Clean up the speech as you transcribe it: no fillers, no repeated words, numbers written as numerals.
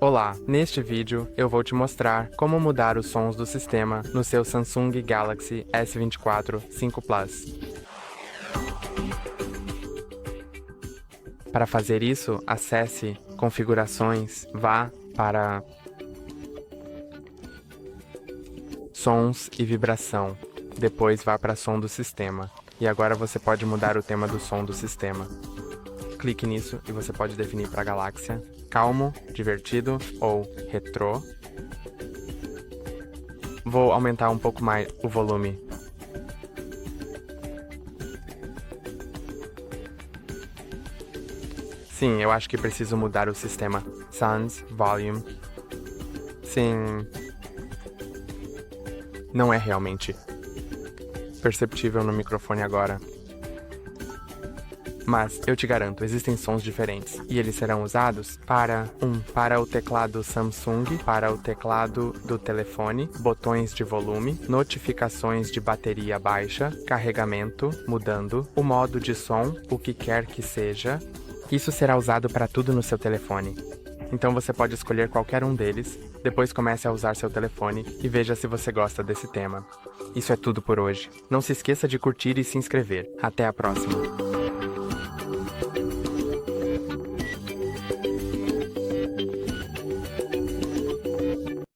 Olá, neste vídeo eu vou te mostrar como mudar os sons do sistema no seu Samsung Galaxy S24 5 Plus. Para fazer isso, acesse Configurações, vá para Sons e Vibração, depois vá para Som do Sistema, e agora você pode mudar o tema do som do sistema. Clique nisso e você pode definir para a galáxia calmo, divertido ou retrô. Vou aumentar um pouco mais o volume. Sim, eu acho que preciso mudar o sistema. Sounds, Volume. Sim. Não é realmente perceptível no microfone agora. Mas, eu te garanto, existem sons diferentes, e eles serão usados para o teclado Samsung, para o teclado do telefone, botões de volume, notificações de bateria baixa, carregamento, mudando, o modo de som, o que quer que seja. Isso será usado para tudo no seu telefone. Então você pode escolher qualquer um deles, depois comece a usar seu telefone e veja se você gosta desse tema. Isso é tudo por hoje. Não se esqueça de curtir e se inscrever. Até a próxima!